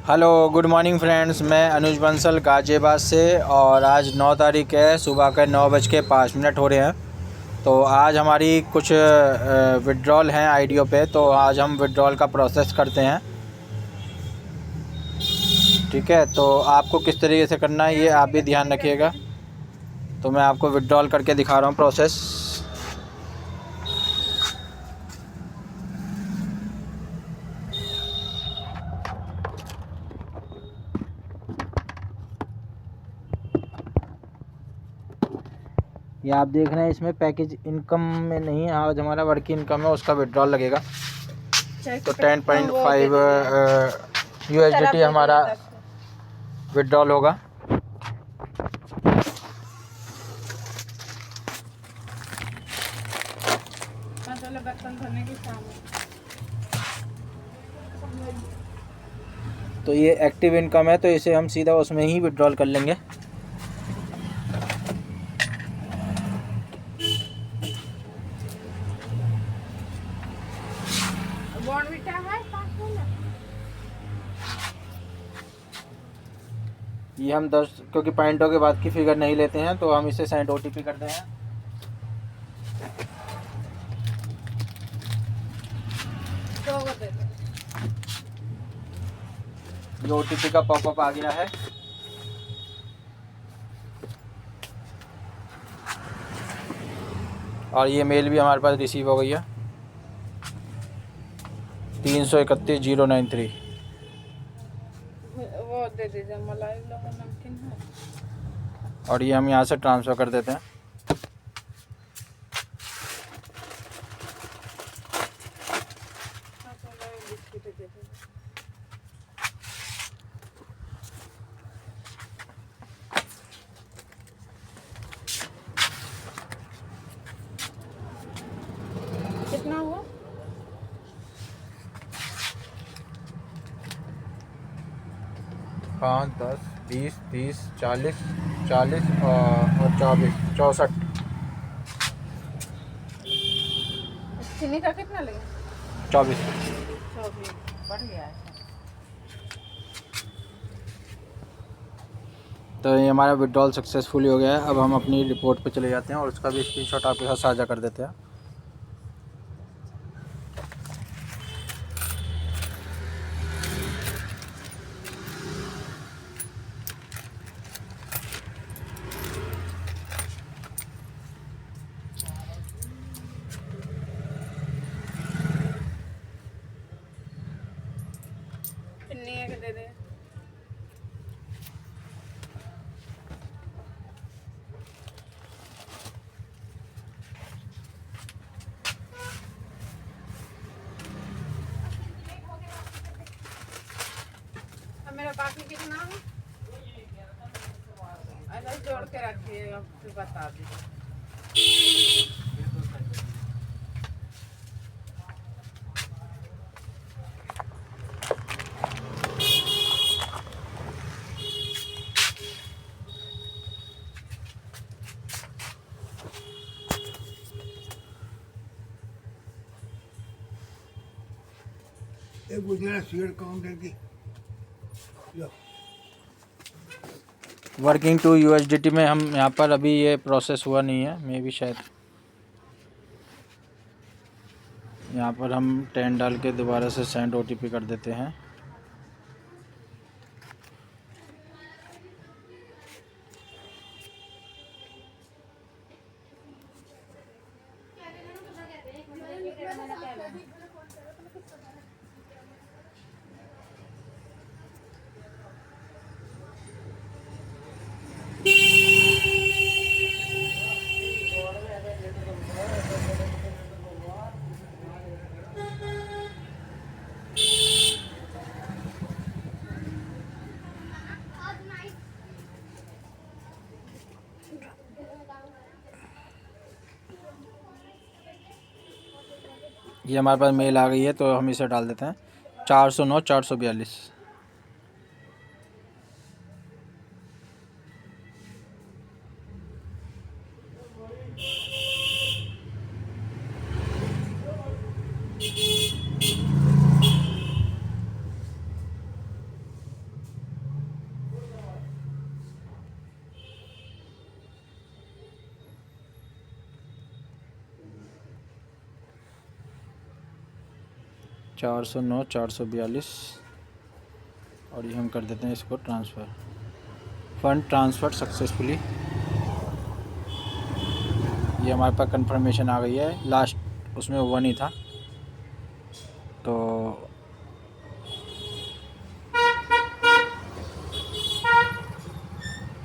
Hello good morning friends, मैं अनुज बंसल गाजियाबाद से। और आज 9 तारीख है, सुबह के 9:05 हो रहे हैं। तो आज हमारी कुछ विड्रॉल हैं आईडियो पे, तो आज हम विड्रॉल का प्रोसेस करते हैं। ठीक है, तो आपको किस तरीके से करना है ये आप भी ध्यान रखिएगा। तो मैं आपको विड्रॉल करके दिखा रहा हूँ प्रोसेस। ये आप देख रहे हैं, इसमें पैकेज इनकम में नहीं है, आज हमारा वर्क इनकम है, उसका विड्रॉल लगेगा। तो 10.5 USDT हमारा विड्रॉल होगा। तो ये एक्टिव इनकम है, तो इसे हम सीधा उसमें ही विड्रॉल कर लेंगे। ये हम 10 क्योंकि पॉइंटों के बाद की फिगर नहीं लेते हैं, तो हम इसे सेंड OTP करते हैं। ये OTP का पॉपअप आ गया है। और ये मेल भी हमारे पास रिसीव हो गई है, 331,093। वो दे दीजिए, मलाई नमकीन है। और ये हम यहाँ से ट्रांसफ़र कर देते हैं। कितना हुआ? 5, 10, 20, 30, 40, 40 और 24, 64। चीनी का कितना लेंगे? 24। 24 बढ़ गया है। तो ये हमारा विड्रॉल सक्सेसफुली हो गया है। अब हम अपनी रिपोर्ट पे चले जाते हैं और उसका भी स्क्रीनशॉट आपके साथ साझा कर देते हैं। चीनी एक दे दे। मेरा बाकी कितना है? अरे जोड़ के रखिएगा, फिर बता दीजिए। एक गुजरात शेयर काउंटर की वर्किंग टू USDT में हम यहाँ पर अभी ये प्रोसेस हुआ नहीं है, मे भी शायद यहाँ पर हम 10 डाल के दोबारा से सेंड OTP कर देते हैं। ये हमारे पास मेल आ गई है, तो हम इसे डाल देते हैं 409 442। 409 442 और ये हम कर देते हैं इसको ट्रांसफ़र। Fund transfer successfully. ये हमारे पास कंफर्मेशन आ गई है। लास्ट उसमें 1 ही था, तो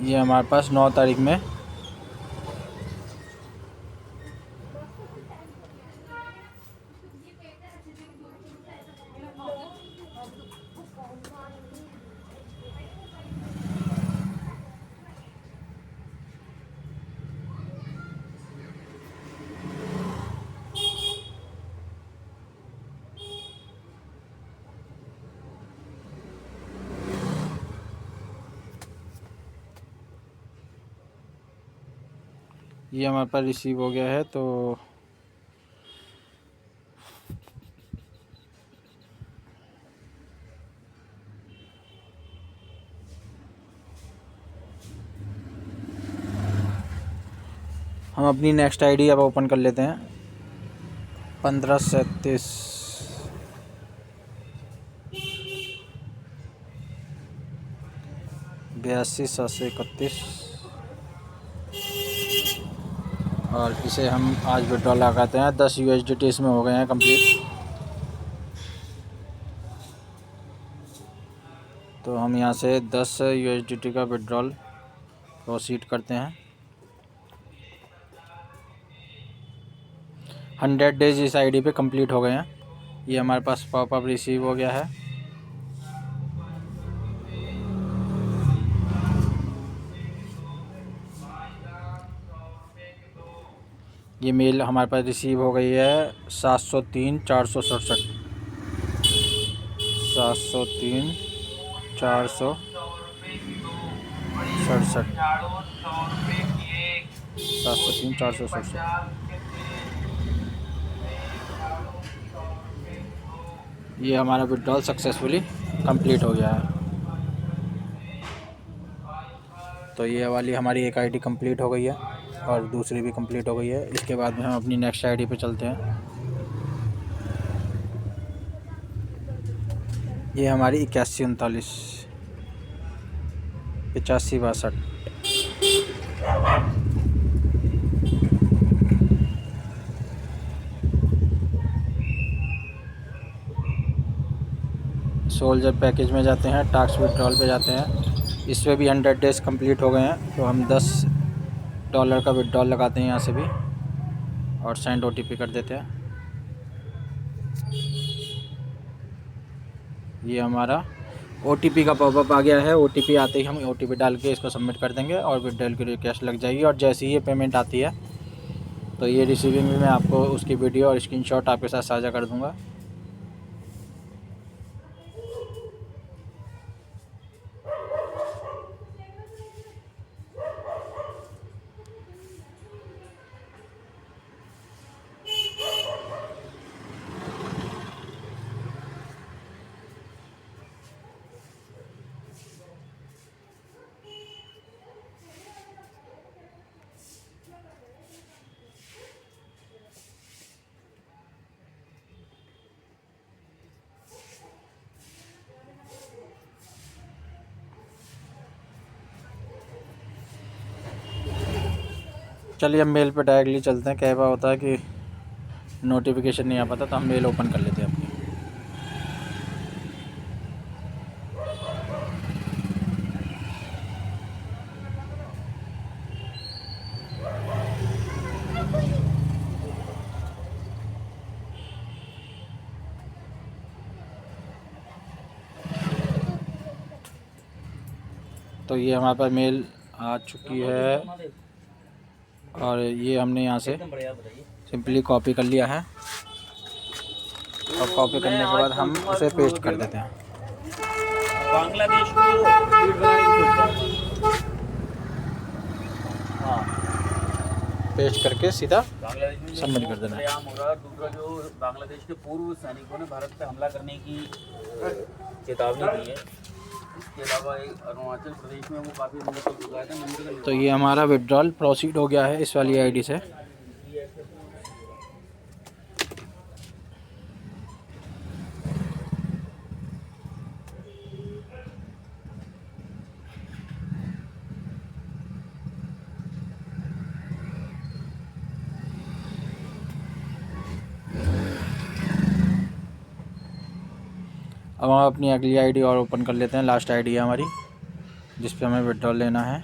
ये हमारे पास 9 तारीख में ये हमारे पास रिसीव हो गया है। तो हम अपनी नेक्स्ट आईडी अब ओपन कर लेते हैं। 1537 82 731 और इसे हम आज विड्रॉल लगाते हैं। 10 USDT इसमें हो गए हैं कंप्लीट। तो हम यहाँ से 10 USDT का विड्रॉल प्रोसीड करते हैं। 100 डेज इस आईडी पे कंप्लीट हो गए हैं। ये हमारे पास पॉपअप रिसीव हो गया है। ये मेल हमारे पास रिसीव हो गई है 703 467 703 467 703 467। ये हमारा विड्रॉल सक्सेसफुली कंप्लीट हो गया है। तो ये वाली हमारी एक आईडी कंप्लीट हो गई है और दूसरी भी कंप्लीट हो गई है। इसके बाद में हम अपनी नेक्स्ट आईडी पे चलते हैं। ये हमारी 8139 8562। सोल्जर पैकेज में जाते हैं, टास्क विड्रॉल पे जाते हैं। इस पर भी 100 डेज कंप्लीट हो गए हैं। तो हम $10 का विड्रॉल लगाते हैं यहाँ से भी और सेंड OTP कर देते हैं। ये हमारा OTP का पॉपअप आ गया है। OTP आते ही हम OTP डाल के इसको सबमिट कर देंगे और विड्रॉल की रिक्वेस्ट लग जाएगी। और जैसे ही ये पेमेंट आती है तो ये रिसीविंग में मैं आपको उसकी वीडियो और स्क्रीनशॉट आपके साथ साझा कर दूँगा। चलिए हम मेल पे डायरेक्टली चलते हैं। कई बार होता है कि नोटिफिकेशन नहीं आ पाता, तो हम मेल ओपन कर लेते हैं अपनी। तो ये हमारे पास मेल आ चुकी है और ये हमने यहाँ से सिंपली कॉपी कर लिया है और कॉपी करने के बाद हम उसे पेस्ट कर देते हैं। बांग्लादेश को लीड बनाने की सोच हाँ पेस्ट करके सीधा बांग्लादेश में सबमिट कर देना है। हो रहा। दूसरा जो बांग्लादेश के पूर्व सैनिकों ने भारत पे हमला करने की चेतावनी दी है। इसके अलावा अरुणाचल प्रदेश में वो काफ़ी हमले कर चुका है। तो ये हमारा विड्रॉल प्रोसीड हो गया है इस वाली आईडी से। अब हम अपनी अगली आईडी और ओपन कर लेते हैं। लास्ट आईडी है हमारी जिस पे हमें विड्रॉल लेना है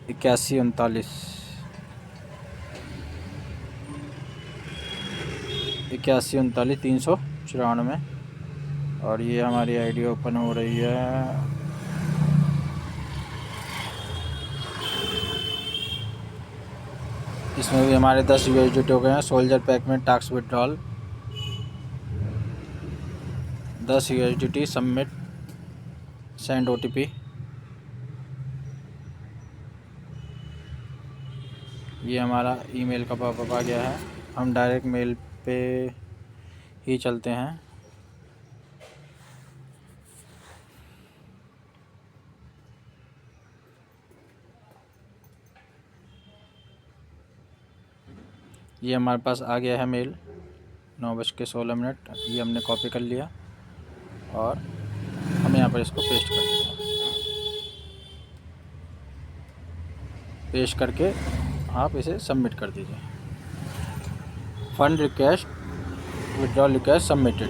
8139 394। और ये हमारी आईडी ओपन हो रही है। इसमें भी हमारे 10 USDT हो गए हैं। सोल्जर पैक में task withdrawal 10 USDT submit send OTP। ये हमारा ईमेल का पॉपअप आ गया है। हम डायरेक्ट मेल पे ही चलते हैं। ये हमारे पास आ गया है मेल 9:16। ये हमने कॉपी कर लिया और हम यहाँ पर इसको पेस्ट कर देंगे। पेस्ट करके आप इसे सबमिट कर दीजिए। Fund request withdrawal request submitted.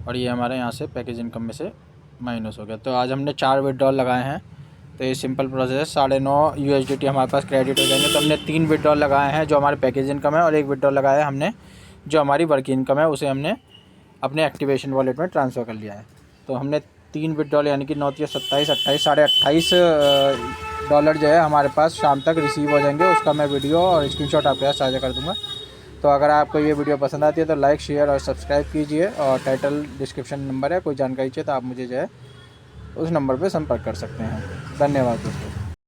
और ये हमारे यहाँ से पैकेज इनकम में से माइनस हो गया। तो आज हमने 4 विड्रॉल लगाए हैं। तो ये सिंपल प्रोसेस है। 9.5 USDT हमारे पास क्रेडिट हो जाएंगे। तो हमने 3 विड्रॉल लगाए हैं जो हमारे पैकेज इनकम है और 1 विड्रॉल लगाया है हमने जो हमारी वर्क इनकम है, उसे हमने अपने एक्टिवेशन वॉलेट में ट्रांसफ़र कर लिया है। तो हमने 3 विड्रॉल यानी कि 9 × 27 28 $28.5 जो है हमारे पास शाम तक रिसीव हो जाएंगे। उसका मैं वीडियो और स्क्रीनशॉट आपके साथ साझा कर दूँगा। तो अगर आपको ये वीडियो पसंद आती है तो लाइक शेयर और सब्सक्राइब कीजिए। और टाइटल डिस्क्रिप्शन नंबर है, कोई जानकारी चाहिए तो आप मुझे जो है उस नंबर पर संपर्क कर सकते हैं। धन्यवाद दोस्तों।